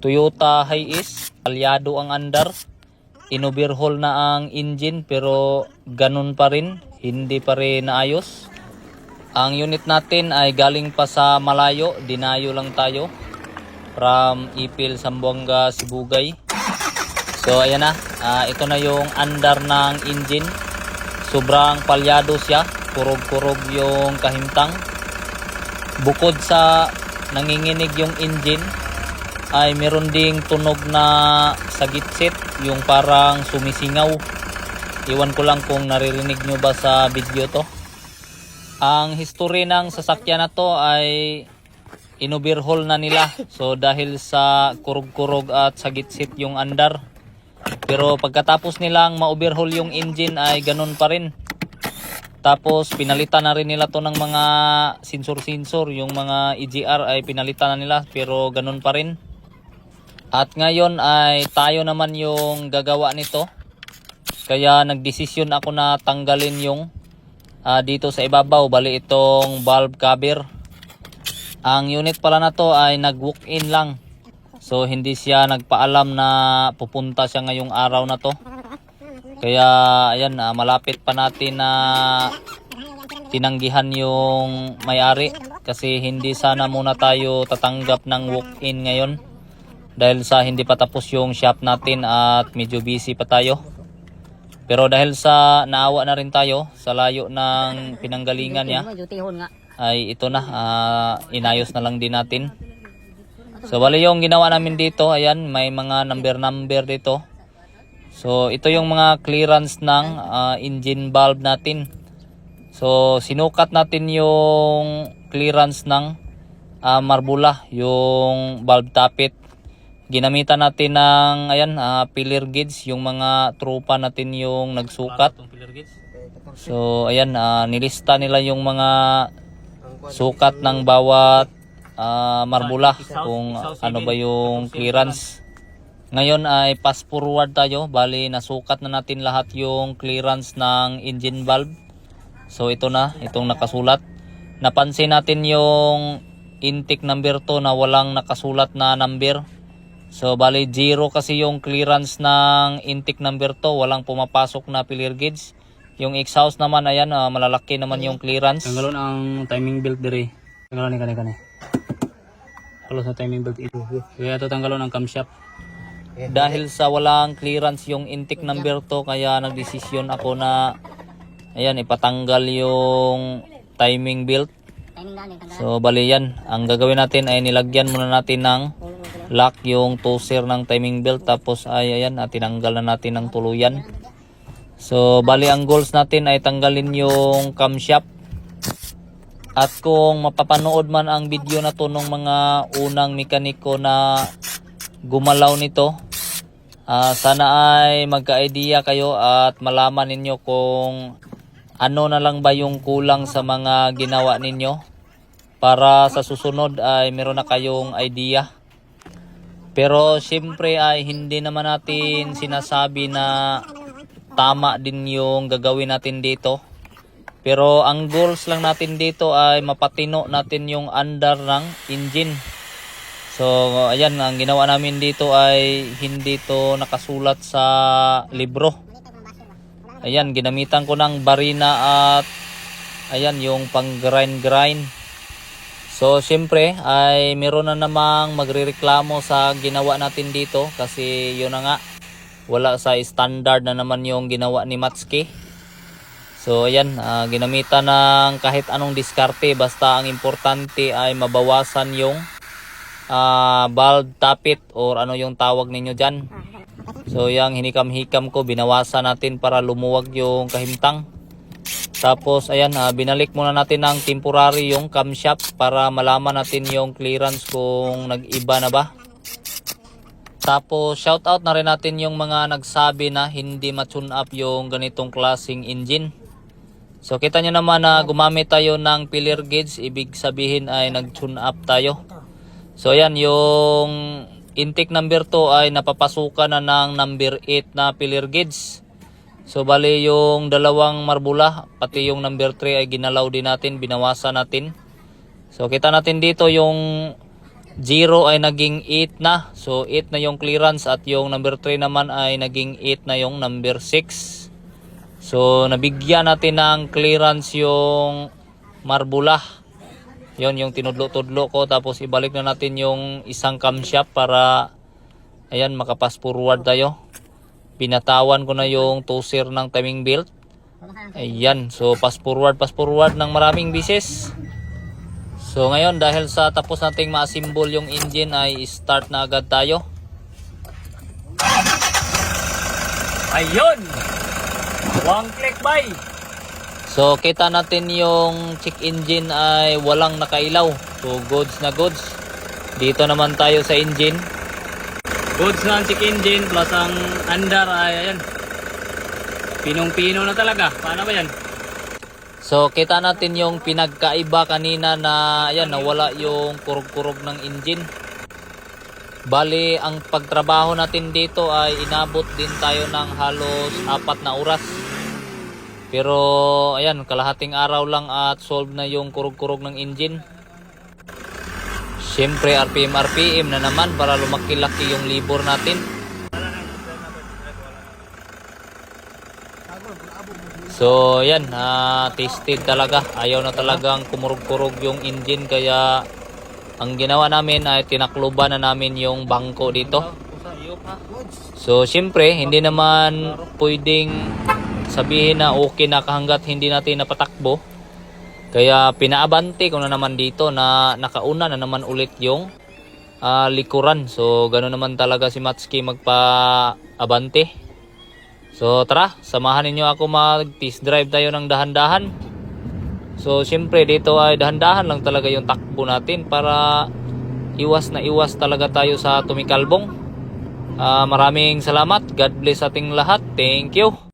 Toyota Hiace, palyado ang andar. Inoverhaul na ang engine pero ganun pa rin, hindi pa rin naayos. Ang unit natin ay galing pa sa malayo, dinayo lang tayo from Ipil, Zamboanga, Sibugay. So ayan na, ito na yung andar ng engine. Sobrang palyado siya, kurog-kurog yung kahimtang. Bukod sa nanginginig yung engine, ay meron ding tunog na sa gitsit, yung parang sumisingaw. Iwan ko lang kung naririnig nyo ba sa video to. Ang history ng sasakyan na to ay inoverhaul na nila. So dahil sa kurog-kurog at sa gitsit yung andar. Pero pagkatapos nilang ma-overhaul yung engine ay ganun pa rin. Tapos pinalitan na rin nila to ng mga sensor-sensor. Yung mga EGR ay pinalitan na nila pero ganun pa rin. At ngayon ay tayo naman yung gagawa nito. Kaya nagdesisyon ako na tanggalin yung dito sa ibabaw, bali itong valve cover. Ang unit pala na to ay nag-walk-in lang. So hindi siya nagpaalam na pupunta siya ngayong araw na to. Kaya ayan, malapit pa natin na tinanggihan yung may-ari. Kasi hindi sana muna tayo tatanggap ng walk-in ngayon. Dahil sa hindi pa tapos yung shop natin at medyo busy pa tayo. Pero dahil sa naawa na rin tayo sa layo ng pinanggalingan niya, ay ito na, inayos na lang din natin. So bali yung ginawa namin dito, ayan, may mga number dito. So ito yung mga clearance ng engine valve natin. So sinukat natin yung clearance ng marbula, yung valve tappet. Ginamitan natin ng ayan, pillar gauge, yung mga tropa natin yung nagsukat. So ayan, nilista nila yung mga sukat ng bawat marbula kung ano ba yung clearance. Ngayon ay fast forward tayo, bali nasukat na natin lahat yung clearance ng engine valve. So ito na, itong nakasulat. Napansin natin yung intake number to na walang nakasulat na number. So bali 0 kasi yung clearance ng intake number to, walang pumapasok na pillar gauge. Yung exhaust naman ayan, malalaki naman yung clearance. Tanggalon ang timing belt dire. Tanggalon ni kani. Halos na timing belt ito. Kaya ito tanggalon ang camshaft. Dahil sa walang clearance yung intake number to, kaya nagdesisyon ako na ayan, ipatanggal yung timing belt. So bali yan, ang gagawin natin ay nilagyan muna natin ng lock yung toser ng timing belt, tapos ay ayan, tinanggal na natin ng tuluyan. So bali ang goals natin ay tanggalin yung camshaft. At kung mapapanood man ang video na to ng mga unang mekaniko na gumalaw nito, sana ay magka-idea kayo at malaman ninyo kung ano na lang ba yung kulang sa mga ginawa ninyo, para sa susunod ay meron na kayong idea. Pero siyempre ay hindi naman natin sinasabi na tama din yung gagawin natin dito. Pero ang goals lang natin dito ay mapatino natin yung andar ng engine. So ayan, ang ginawa namin dito ay hindi to nakasulat sa libro. Ayan, ginamitan ko ng barina at ayan yung pang grind. So siyempre ay meron na namang magrereklamo sa ginawa natin dito, kasi yun na nga, wala sa standard na naman yung ginawa ni Matsuki. So ayan, ginamitan ng kahit anong diskarte, basta ang importante ay mabawasan yung valve tappet or ano yung tawag ninyo dyan. So yung hinikam-hikam ko, binawasan natin para lumuwag yung kahimtang. Tapos ayan, binalik muna natin ng temporary yung camshaft para malaman natin yung clearance kung nag-iba na ba. Tapos shoutout na rin natin yung mga nagsabi na hindi ma-tune up yung ganitong klaseng engine. So kita nyo naman na gumamit tayo ng pillar gauge, ibig sabihin ay nag-tune up tayo. So ayan, yung intake number 2 ay napapasukan na ng number 8 na pillar gauge. So bali yung dalawang marbula pati yung number 3 ay ginalaw din natin, binawasan natin. So kita natin dito yung 0 ay naging 8 na. So 8 na yung clearance at yung number 3 naman ay naging 8 na yung number 6. So nabigyan natin ng clearance yung marbula. Yon yung tinudlo-tudlo ko, tapos ibalik na natin yung isang camshaft para ayan makapass forward tayo. Pinatawan ko na yung toser ng timing belt. Ayan, so pass forward ng maraming bisis. So ngayon dahil sa tapos nating ma-assemble yung engine ay start na agad tayo. Ayun! One click by! So kita natin yung check engine ay walang nakailaw. So goods na goods. Dito naman tayo sa engine. Goods na ang check engine plus ang andar ay ayan. Pinong-pino na talaga. Paano ba yan? So kita natin yung pinagkaiba kanina na ayan nawala yung kurog-kurog ng engine. Bali ang pagtrabaho natin dito ay inabot din tayo ng halos 4 na oras. Pero ayan kalahating araw lang at solve na yung kurog-kurog ng engine. Siyempre RPM na naman para lumaki-laki yung libor natin. So yan, tested talaga. Ayaw na talagang kumurog-kurog yung engine kaya ang ginawa namin ay tinakluban na namin yung bangko dito. So siyempre hindi naman pwedeng sabihin na okay na hanggat hindi natin napatakbo. Kaya pinaabante ko na naman dito na nakauna na naman ulit yung likuran. So gano'n naman talaga si Matsuki magpa-abante. So tara, samahan ninyo ako mag-test drive tayo ng dahan-dahan. So siyempre dito ay dahan-dahan lang talaga yung takbo natin para iwas na iwas talaga tayo sa tumikalbong. Maraming salamat. God bless ating lahat. Thank you.